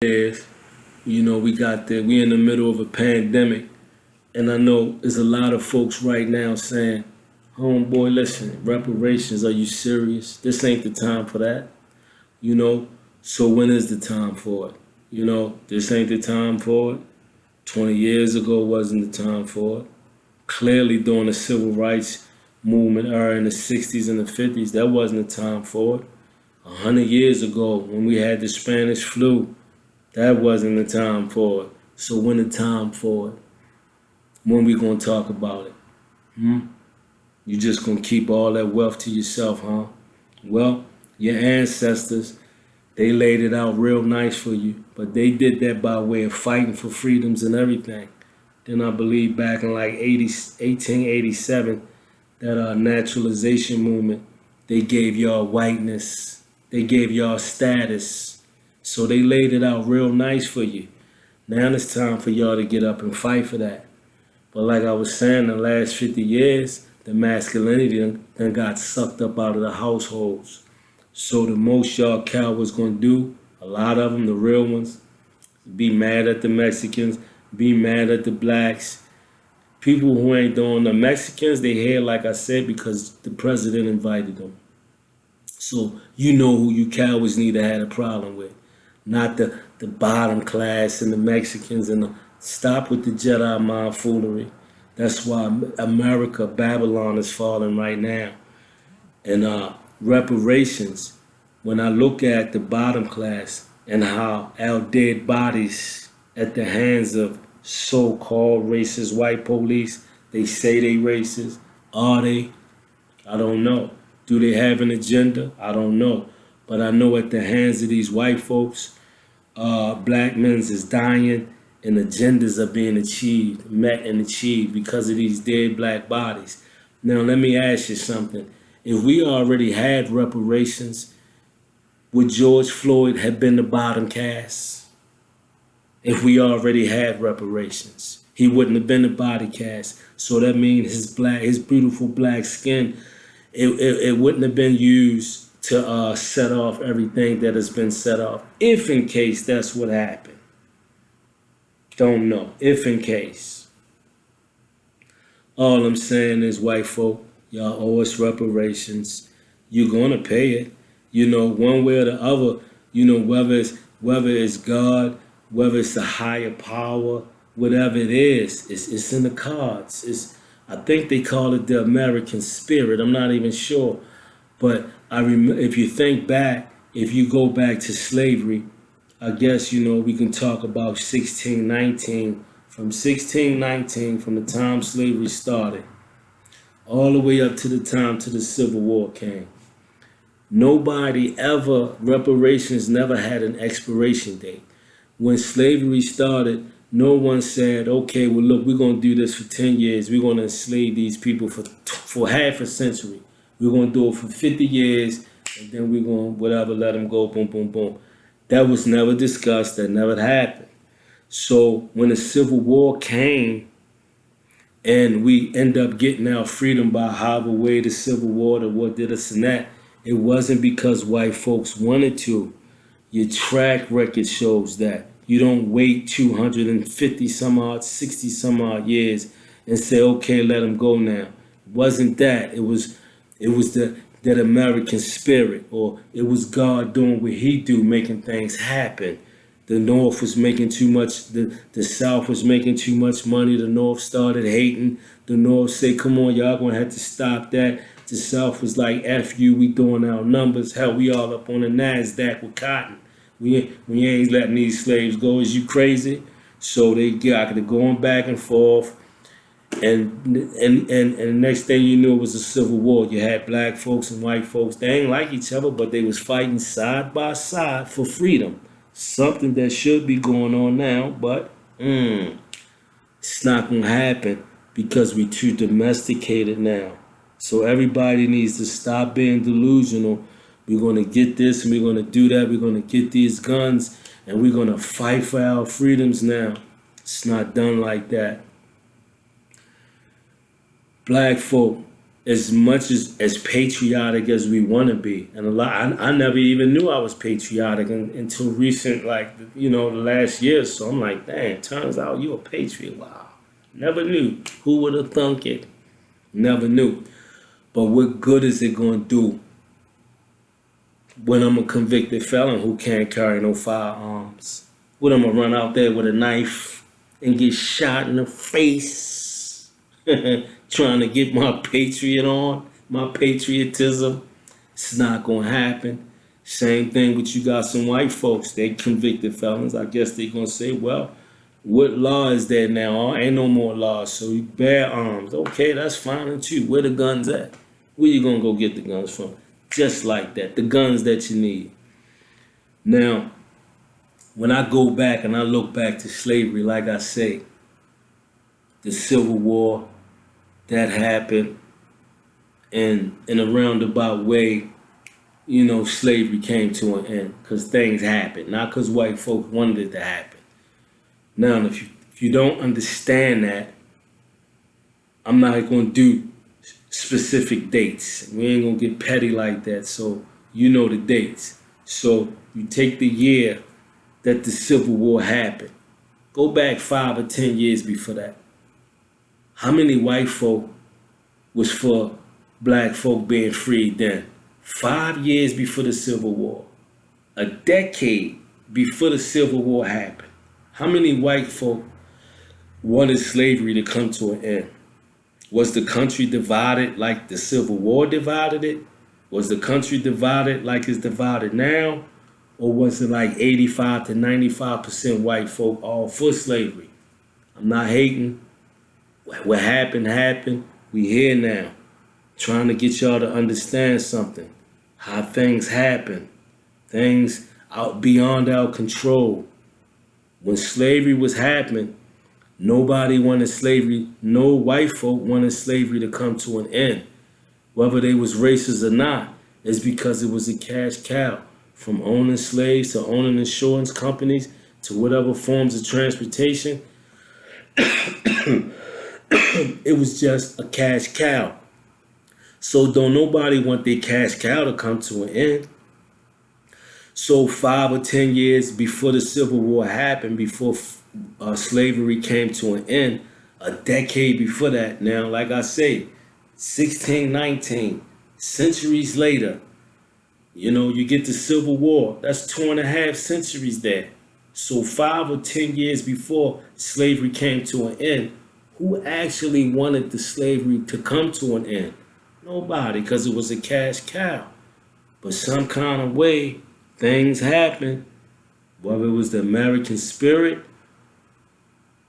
is, we in the middle of a pandemic, and I know there's a lot of folks right now saying, homeboy, listen, reparations, are you serious? This ain't the time for that, you know? So when is the time for it? This ain't the time for it. 20 years ago wasn't the time for it. Clearly during the civil rights movement era in the 60s and the 50s, that wasn't the time for it. 100 years ago when we had the Spanish flu, that wasn't the time for it. So when the time for it? When we gonna talk about it? You just gonna keep all that wealth to yourself, huh? Well, your ancestors, they laid it out real nice for you, but they did that by way of fighting for freedoms and everything. Then I believe back in like 1887, that naturalization movement, they gave y'all whiteness, they gave y'all status. So they laid it out real nice for you. Now it's time for y'all to get up and fight for that. But like I was saying, the last 50 years, the masculinity done got sucked up out of the households. So the most y'all cowards gonna do, a lot of them, the real ones, be mad at the Mexicans, be mad at the blacks. People who ain't doing the Mexicans, they here, like I said, because the president invited them. So you know who you cowards need to have a problem with. Not the bottom class and the Mexicans stop with the Jedi mind foolery. That's why America, Babylon is falling right now. And reparations, when I look at the bottom class and how our dead bodies at the hands of so-called racist white police, they say they racist. Are they? I don't know. Do they have an agenda? I don't know. But I know at the hands of these white folks, black men is dying and agendas are being met and achieved because of these dead black bodies. Now, let me ask you something. If we already had reparations, would George Floyd have been the bottom cast? If we already had reparations, he wouldn't have been the body cast. So that means his beautiful black skin, it wouldn't have been used to set off everything that has been set off, if in case that's what happened. Don't know, if in case. All I'm saying is, white folk, y'all owe us reparations. You're gonna pay it, one way or the other. Whether it's God, whether it's a higher power, whatever it is, it's in the cards. I think they call it the American spirit. I'm not even sure. But if you think back, if you go back to slavery, I guess, we can talk about 1619. From 1619, from the time slavery started, all the way up to the time to the Civil War came. Reparations never had an expiration date. When slavery started, no one said, okay, well, look, we're going to do this for 10 years. We're going to enslave these people for half a century. We're going to do it for 50 years, and then we're going to, whatever, let them go, boom, boom, boom. That was never discussed. That never happened. So when the Civil War came, and we end up getting our freedom by however way the Civil War, the war did us and that, it wasn't because white folks wanted to. Your track record shows that. You don't wait 250 some odd, 60 some odd years and say, okay, let them go now. It wasn't that. It was that American spirit, or it was God doing what he do, making things happen. The North was making too much, the South was making too much money. The North started hating. The North said, come on, y'all gonna have to stop that. The South was like, F you, we doing our numbers. Hell, we all up on the NASDAQ with cotton. We ain't letting these slaves go. Is you crazy? So they got to going back and forth. And the next thing you knew, it was a civil war. You had black folks and white folks. They ain't like each other, but they was fighting side by side for freedom. Something that should be going on now, but it's not going to happen because we too domesticated now. So everybody needs to stop being delusional. We're going to get this and we're going to do that. We're going to get these guns and we're going to fight for our freedoms now. It's not done like that. Black folk, as much as patriotic as we want to be. And a lot, I never even knew I was patriotic until recent, like, the last year. So I'm like, dang, turns out you a patriot. Wow. Never knew. Who would have thunk it? Never knew. But what good is it going to do when I'm a convicted felon who can't carry no firearms? What, I'm going to run out there with a knife and get shot in the face trying to get my patriot on, my patriotism? It's not going to happen. Same thing with you got some white folks. They convicted felons. I guess they're going to say, well, what law is there now? Oh, ain't no more laws, so you bear arms. Okay, that's fine too. Where the guns at? Where you going to go get the guns from? Just like that, the guns that you need. Now, when I go back and I look back to slavery, like I say, the Civil War that happened, and in a roundabout way, slavery came to an end because things happened, not because white folks wanted it to happen. Now, if you don't understand that, I'm not going to do specific dates. We ain't going to get petty like that, so you know the dates. So you take the year that the Civil War happened. Go back 5 or 10 years before that. How many white folk was for black folk being freed then? 5 years before the Civil War. A decade before the Civil War happened. How many white folk wanted slavery to come to an end? Was the country divided like the Civil War divided it? Was the country divided like it's divided now? Or was it like 85 to 95% white folk all for slavery? I'm not hating. What happened, happened. We here now. Trying to get y'all to understand something. How things happen. Things out beyond our control. When slavery was happening, nobody wanted slavery, no white folk wanted slavery to come to an end. Whether they was racist or not, it's because it was a cash cow. From owning slaves to owning insurance companies to whatever forms of transportation, it was just a cash cow. So don't nobody want their cash cow to come to an end. So 5 or 10 years before the Civil War happened, before slavery came to an end, a decade before that, now, like I say, 16, 19, centuries later, you get the Civil War. That's 2.5 centuries there. So 5 or 10 years before slavery came to an end, who actually wanted the slavery to come to an end? Nobody, because it was a cash cow. But some kind of way, things happened, whether it was the American spirit,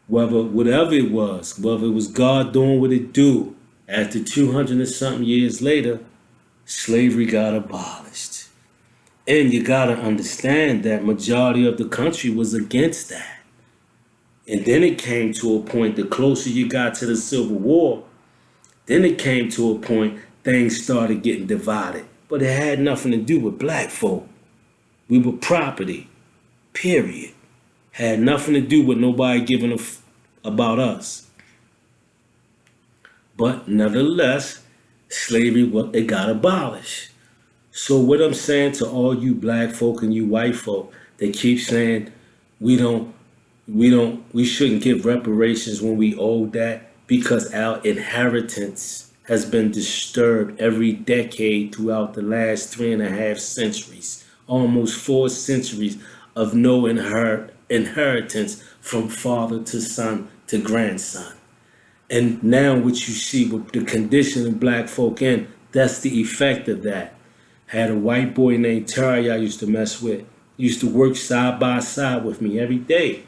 whatever it was, whether it was God doing what it do, after 200 and something years later, slavery got abolished. And you gotta understand that majority of the country was against that. And then it came to a point, the closer you got to the Civil War, then it came to a point, things started getting divided. But it had nothing to do with black folk. We were property, period. Had nothing to do with nobody giving a about us. But nevertheless, slavery, it got abolished. So what I'm saying to all you black folk and you white folk that keep saying we shouldn't give reparations when we owe that, because our inheritance has been disturbed every decade throughout the last 3.5 centuries, almost 4 centuries of no inheritance from father to son to grandson. And now what you see with the condition of black folk in, that's the effect of that. Had a white boy named Terry I used to mess with. He used to work side by side with me every day.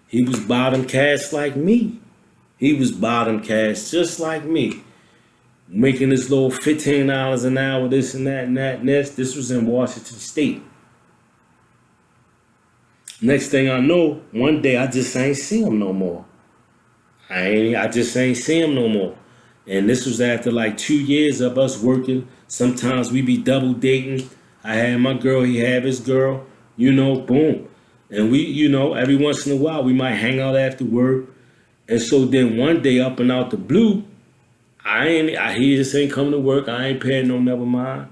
He was bottom cash like me. He was bottom cash just like me. Making this little $15 an hour, this and that and that and this. This was in Washington State. Next thing I know, one day I just ain't see him no more. I just ain't see him no more. And this was after like 2 years of us working. Sometimes we be double dating. I had my girl, he had his girl, boom. And we, every once in a while we might hang out after work. And so then one day up and out the blue, He just ain't coming to work. I ain't paying no never mind.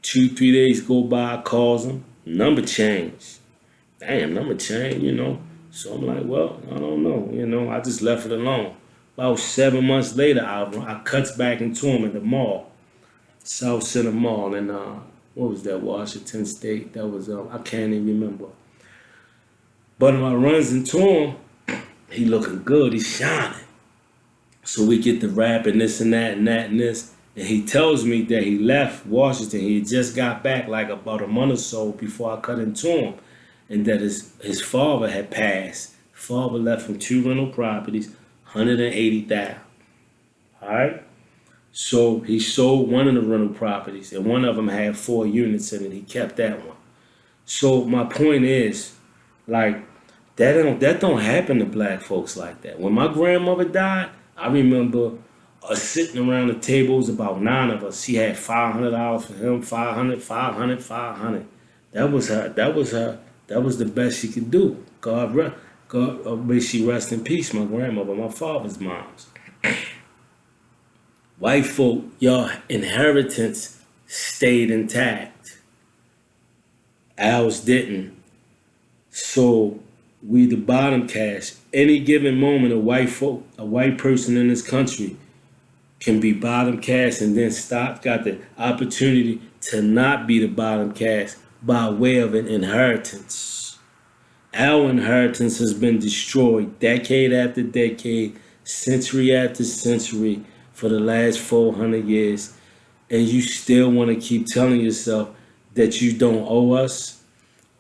2, 3 days go by, I calls him. Number change. Damn, number change, So I'm like, well, I don't know, I just left it alone. About 7 months later, I cuts back into him at the mall, South Center Mall, and what was that, Washington State? That was I can't even remember. But when I runs into him, he looking good, he's shining. So we get to rapping this and that and that and this. And he tells me that he left Washington. He just got back like about a month or so before I cut into him. And that his father had passed. Father left him 2 rental properties, $180,000. All right? So he sold one of the rental properties, and one of them had 4 units in it. He kept that one. So my point is, like, that don't happen to black folks like that. When my grandmother died, I remember us sitting around the table. It was about 9 of us. She had $500 for him, 500, 500, 500. That was her. That was the best she could do. God, may she rest in peace, my grandmother, my father's moms. White folk, your inheritance stayed intact. Ours didn't. So we the bottom caste. Any given moment, a white person in this country can be bottom caste and then got the opportunity to not be the bottom caste by way of an inheritance. Our inheritance has been destroyed decade after decade, century after century for the last 400 years. And you still want to keep telling yourself that you don't owe us?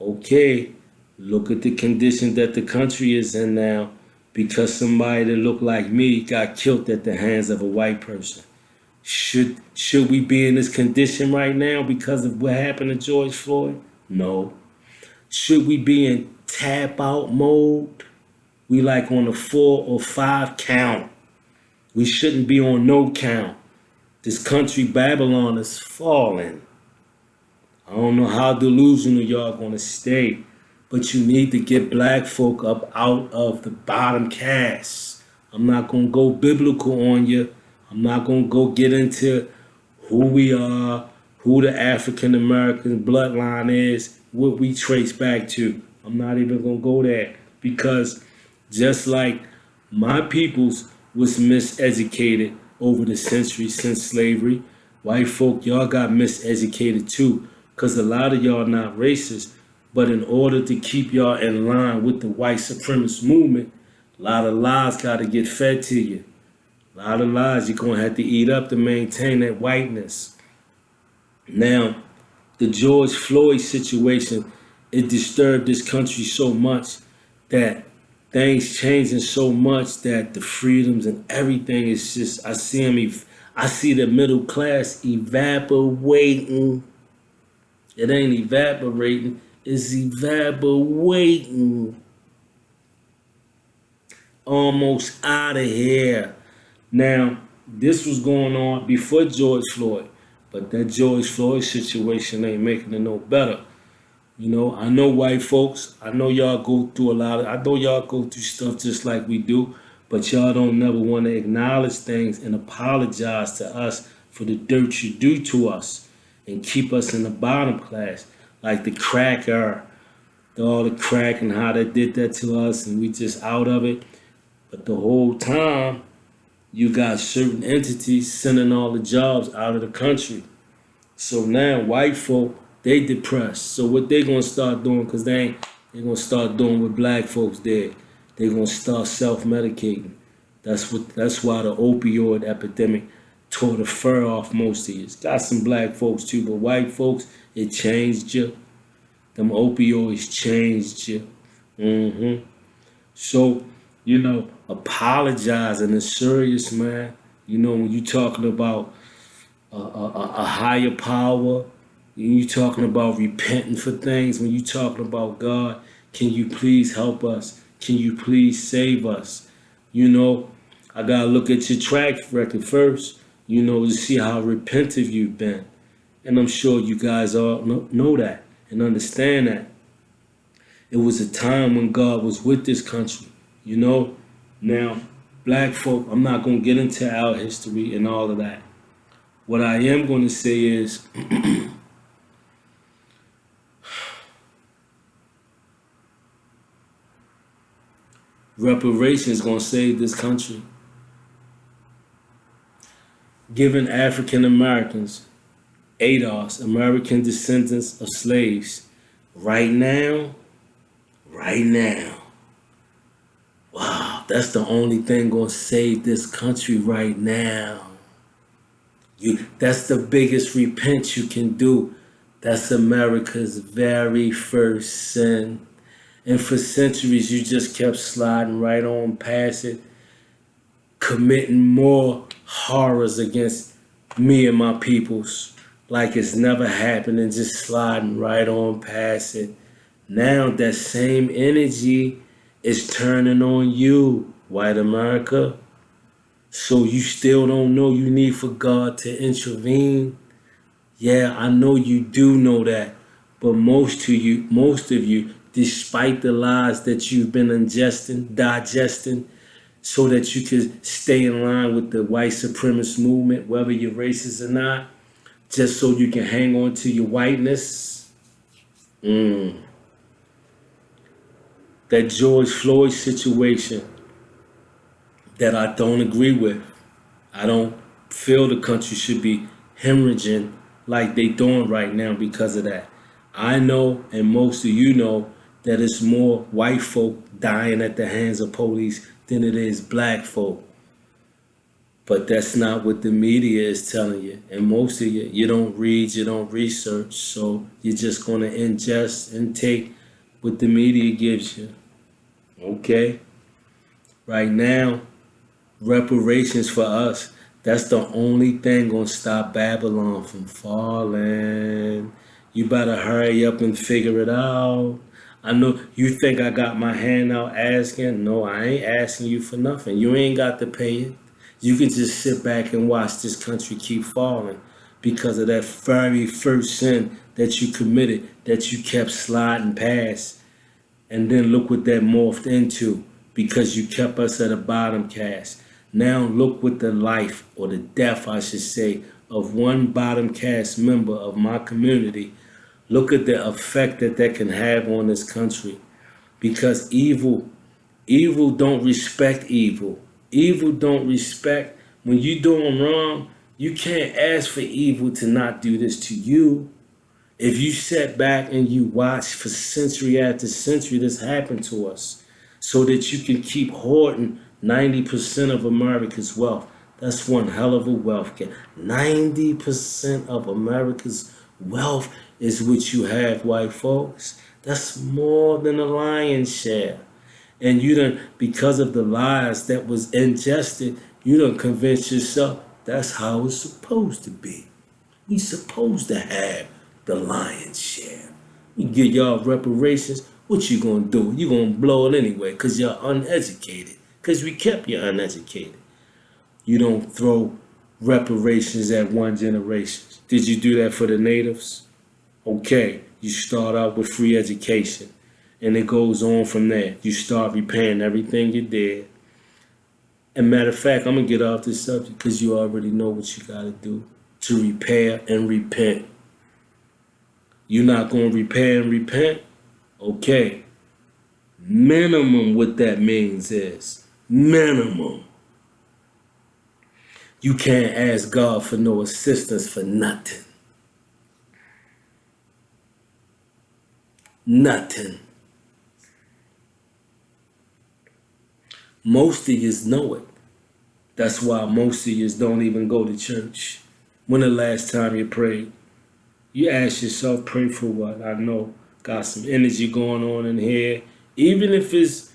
Okay. Look at the condition that the country is in now because somebody that looked like me got killed at the hands of a white person. Should we be in this condition right now because of what happened to George Floyd? No. Should we be in tap out mode? We like on a 4 or 5 count. We shouldn't be on no count. This country, Babylon, is falling. I don't know how delusional y'all gonna stay. But you need to get black folk up out of the bottom caste. I'm not going to go biblical on you. I'm not going to go get into who we are, who the African American bloodline is, what we trace back to. I'm not even going to go there. Because just like my peoples was miseducated over the centuries since slavery, white folk, y'all got miseducated too. Because a lot of y'all not racist. But in order to keep y'all in line with the white supremacist movement, a lot of lies got to get fed to you. A lot of lies you're going to have to eat up to maintain that whiteness. Now, the George Floyd situation, it disturbed this country so much that things changing so much that the freedoms and everything is just, I see the middle class evaporating. It ain't evaporating. Is evaporating, almost out of here. Now, this was going on before George Floyd, but that George Floyd situation ain't making it no better. I know white folks, I know y'all go through stuff just like we do, but y'all don't never want to acknowledge things and apologize to us for the dirt you do to us and keep us in the bottom class. Like the crack era, all the crack and how they did that to us and we just out of it. But the whole time, you got certain entities sending all the jobs out of the country. So now white folk, they depressed. So what they gonna start doing, because they're gonna start doing what black folks did. They're gonna start self-medicating. That's why the opioid epidemic tore the fur off most of you. It's got some black folks too, but white folks, it changed you. Them opioids changed you. So, apologizing is serious, man. When you talking about a higher power, when you talking about repenting for things, when you talking about God, can you please help us? Can you please save us? I gotta look at your track record first, to see how repentive you've been. And I'm sure you guys all know that and understand that. It was a time when God was with this country, Now, black folk, I'm not going to get into our history and all of that. What I am going to say is reparations going to save this country. Giving African Americans, A.D.O.S, American descendants of slaves, right now, wow, that's the only thing going to save this country right now. That's the biggest repent you can do. That's America's very first sin. And for centuries, you just kept sliding right on past it, committing more horrors against me and my peoples, like it's never happened, and just sliding right on past it. Now that same energy is turning on you, white America. So you still don't know you need for God to intervene? Yeah, I know you do know that. But most of you, despite the lies that you've been digesting, so that you could stay in line with the white supremacist movement, whether you're racist or not, just so you can hang on to your whiteness. That George Floyd situation that I don't agree with. I don't feel the country should be hemorrhaging like they doing right now because of that. I know, and most of you know, that it's more white folk dying at the hands of police than it is black folk. But that's not what the media is telling you. And most of you don't read, you don't research, so you're just going to ingest and take what the media gives you. Okay? Right now, reparations for us, that's the only thing gonna stop Babylon from falling. You better hurry up and figure it out. I know you think I got my hand out asking. No, I ain't asking you for nothing. You ain't got to pay it. You can just sit back and watch this country keep falling because of that very first sin that you committed, that you kept sliding past. And then look what that morphed into because you kept us at a bottom caste. Now look what the life, or the death I should say, of one bottom caste member of my community. Look at the effect that can have on this country. Because evil don't respect evil. Evil don't respect, when you doing wrong, you can't ask for evil to not do this to you. If you sit back and you watch for century after century, this happened to us, so that you can keep hoarding 90% of America's wealth. That's one hell of a wealth gap. 90% of America's wealth is what you have, white folks. That's more than a lion's share. And you done, because of the lies that was ingested, you done convince yourself that's how it's supposed to be. We supposed to have the lion's share. We give y'all reparations. What you gonna do? You gonna blow it anyway because you're uneducated. Because we kept you uneducated. You don't throw reparations at one generation. Did you do that for the natives? Okay, you start out with free education. And it goes on from there. You start repaying everything you did. And matter of fact, I'm gonna get off this subject because you already know what you gotta do to repair and repent. You're not gonna repair and repent? Okay. Minimum what that means is minimum. You can't ask God for no assistance for nothing. Nothing. Most of yous know it. That's why most of yous don't even go to church. When the last time you prayed? You ask yourself, pray for what? I know, got some energy going on in here. Even if it's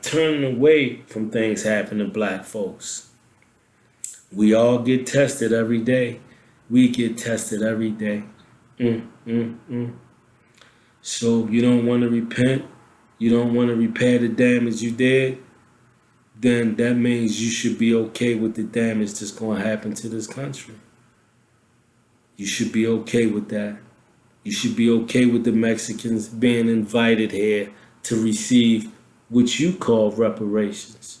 turning away from things happening to black folks. We all get tested every day. We get tested every day. So you don't want to repent, you don't want to repair the damage you did, then that means you should be okay with the damage that's going to happen to this country. You should be okay with that. You should be okay with the Mexicans being invited here to receive what you call reparations.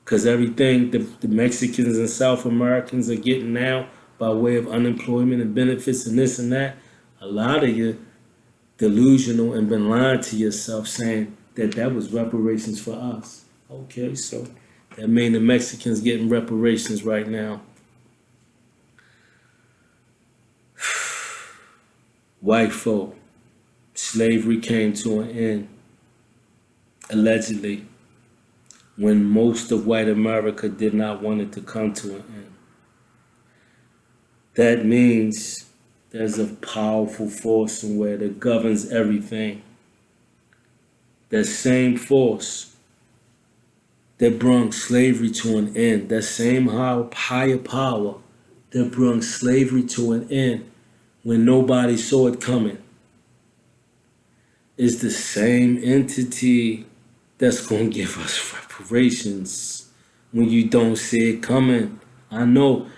Because everything the Mexicans and South Americans are getting now by way of unemployment and benefits and this and that, a lot of you delusional and been lying to yourself saying that that was reparations for us. Okay, so that mean the Mexicans getting reparations right now. White folk, slavery came to an end, allegedly, when most of white America did not want it to come to an end. That means there's a powerful force in where that governs everything. That same force that brought slavery to an end, that same higher power that brought slavery to an end when nobody saw it coming, is the same entity that's going to give us reparations when you don't see it coming. I know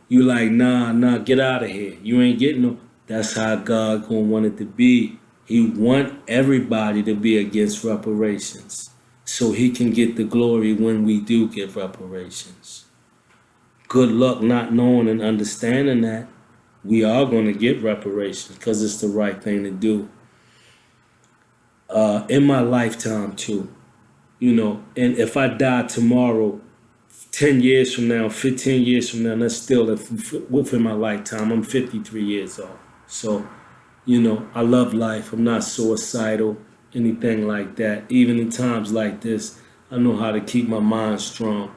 you like, nah, get out of here. You ain't getting no. That's how God gonna want it to be. He want everybody to be against reparations so he can get the glory when we do get reparations. Good luck not knowing and understanding that we are going to get reparations because it's the right thing to do. In my lifetime too, and if I die tomorrow, 10 years from now, 15 years from now, that's still within my lifetime. I'm 53 years old. So, I love life. I'm not suicidal, anything like that. Even in times like this, I know how to keep my mind strong.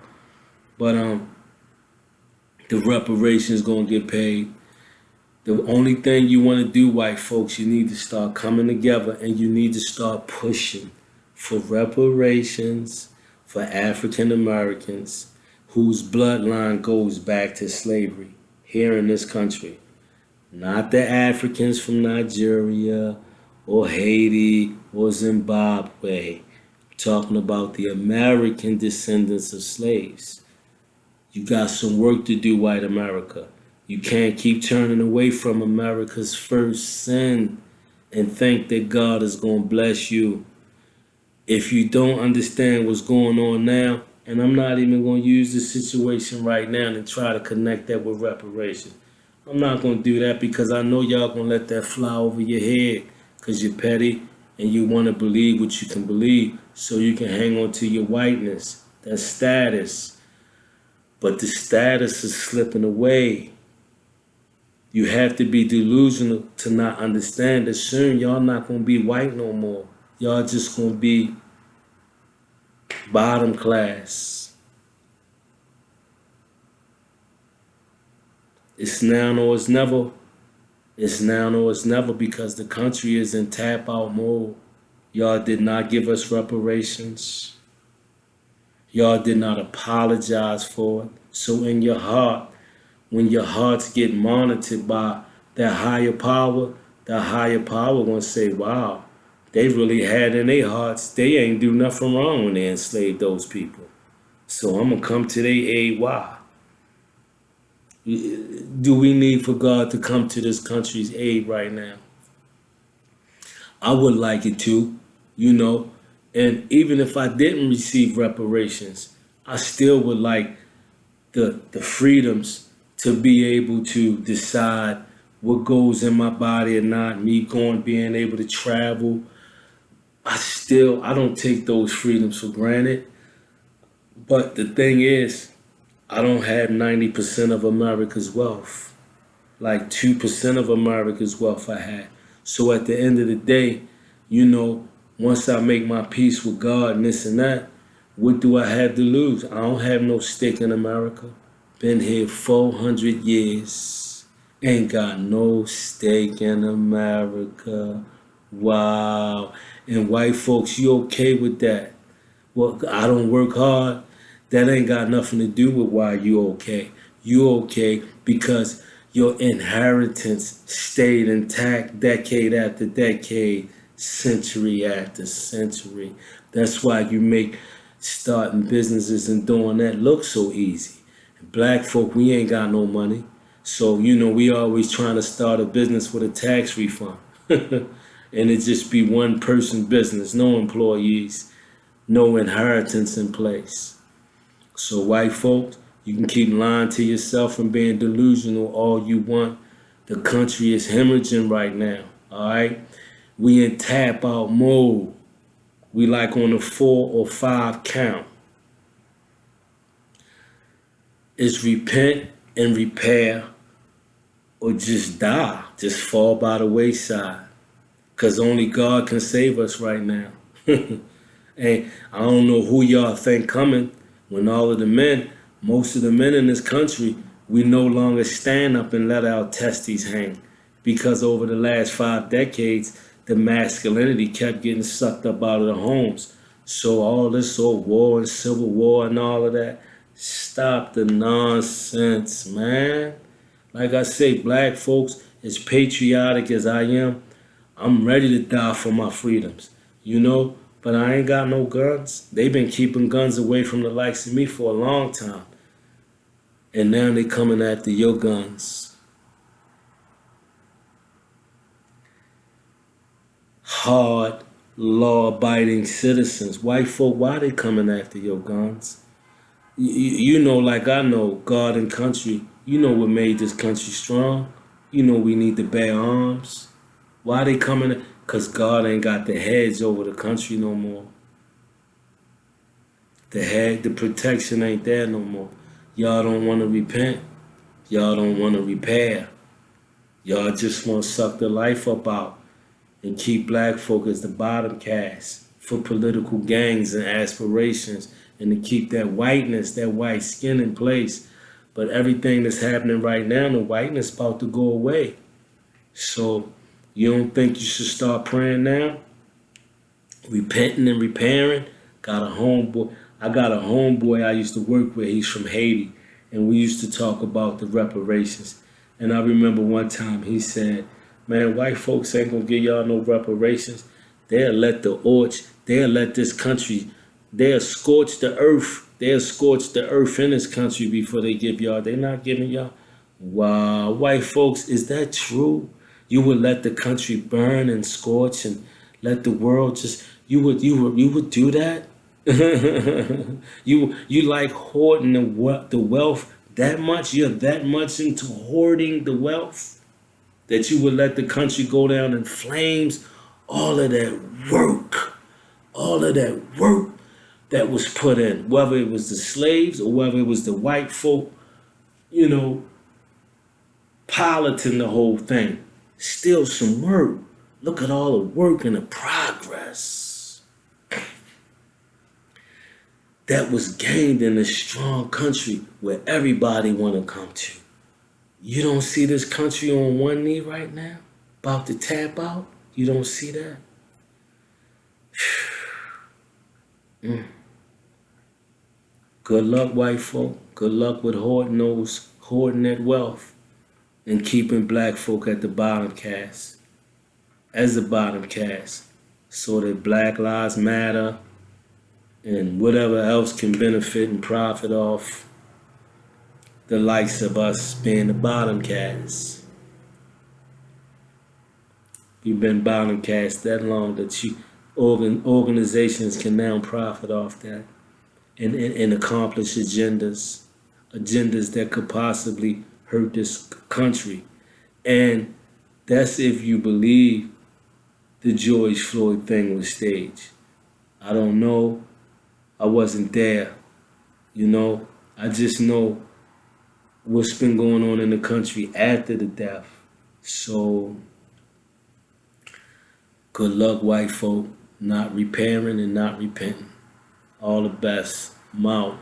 But the reparations going to get paid. The only thing you want to do, white folks, you need to start coming together and you need to start pushing for reparations for African Americans whose bloodline goes back to slavery here in this country. Not the Africans from Nigeria or Haiti or Zimbabwe. I'm talking about the American descendants of slaves. You got some work to do, white America. You can't keep turning away from America's first sin and think that God is going to bless you. If you don't understand what's going on now, and I'm not even going to use the situation right now and try to connect that with reparations. I'm not going to do that because I know y'all going to let that fly over your head because you're petty and you want to believe what you can believe so you can hang on to your whiteness, that status. But the status is slipping away. You have to be delusional to not understand that soon y'all not going to be white no more. Y'all just going to be bottom class. It's now or it's never. It's now or it's never because the country is in tap out mode. Y'all did not give us reparations. Y'all did not apologize for it. So in your heart, when your hearts get monitored by that higher power gonna say, wow, they really had in their hearts, they ain't do nothing wrong when they enslaved those people. So I'm gonna come to their aid. Why? Do we need for God to come to this country's aid right now? I would like it to, and even if I didn't receive reparations, I still would like the freedoms to be able to decide what goes in my body and not, me being able to travel. I don't take those freedoms for granted. But the thing is, I don't have 90% of America's wealth. Like 2% of America's wealth I had. So at the end of the day, once I make my peace with God and this and that, what do I have to lose? I don't have no stake in America. Been here 400 years. Ain't got no stake in America. Wow. And white folks, you okay with that? Well, I don't work hard. That ain't got nothing to do with why you okay. You okay because your inheritance stayed intact decade after decade, century after century. That's why you make starting businesses and doing that look so easy. Black folk, we ain't got no money. So, we always trying to start a business with a tax refund. And it just be one person business, no employees. no inheritance in place. So white folks, you can keep lying to yourself and being delusional all you want. The country is hemorrhaging right now, all right? We in tap out mode. We like on a 4 or 5 count. It's repent and repair or just die. Just fall by the wayside. Because only God can save us right now. And I don't know who y'all think coming when all of the men, most of the men in this country, we no longer stand up and let our testes hang. Because over the last 5 decades, the masculinity kept getting sucked up out of the homes. So all this old war and civil war and all of that, stop the nonsense, man. Like I say, black folks, as patriotic as I am, I'm ready to die for my freedoms, you know? But I ain't got no guns. They've been keeping guns away from the likes of me for a long time. And now they coming after your guns. Hard, law-abiding citizens. White folk, why they coming after your guns? You know, like I know, God and country, you know what made this country strong. You know we need to bear arms. Why they coming? Because God ain't got the heads over the country no more. The protection ain't there no more. Y'all don't want to repent. Y'all don't want to repair. Y'all just want to suck the life up out and keep black folk as the bottom caste for political gangs and aspirations and to keep that whiteness, that white skin in place. But everything that's happening right now, the whiteness about to go away. So you don't think you should start praying now? Repenting and repairing? I got a homeboy I used to work with. He's from Haiti. And we used to talk about the reparations. And I remember one time he said, man, white folks ain't gonna give y'all no reparations. They'll let this country, they'll scorch the earth. They'll scorch the earth in this country before they give y'all. They're not giving y'all. Wow, white folks, is that true? You would let the country burn and scorch and let the world just, you would do that? You like hoarding the wealth that much? You're that much into hoarding the wealth that you would let the country go down in flames? All of that work that was put in, whether it was the slaves or whether it was the white folk, you know, piloting the whole thing. Still some work. Look at all the work and the progress that was gained in a strong country where everybody want to come to. You don't see this country on one knee right now, about to tap out? You don't see that? Good luck, white folk. Good luck with hoarding that wealth and keeping black folk at the bottom caste, as the bottom caste, so that Black Lives Matter and whatever else can benefit and profit off the likes of us being the bottom caste. We've been bottom caste that long that organizations can now profit off that and accomplish agendas that could possibly hurt this country. And that's if you believe the George Floyd thing was staged. I don't know. I wasn't there. You know, I just know what's been going on in the country after the death. So, good luck, white folk, not repairing and not repenting. All the best. I'm out.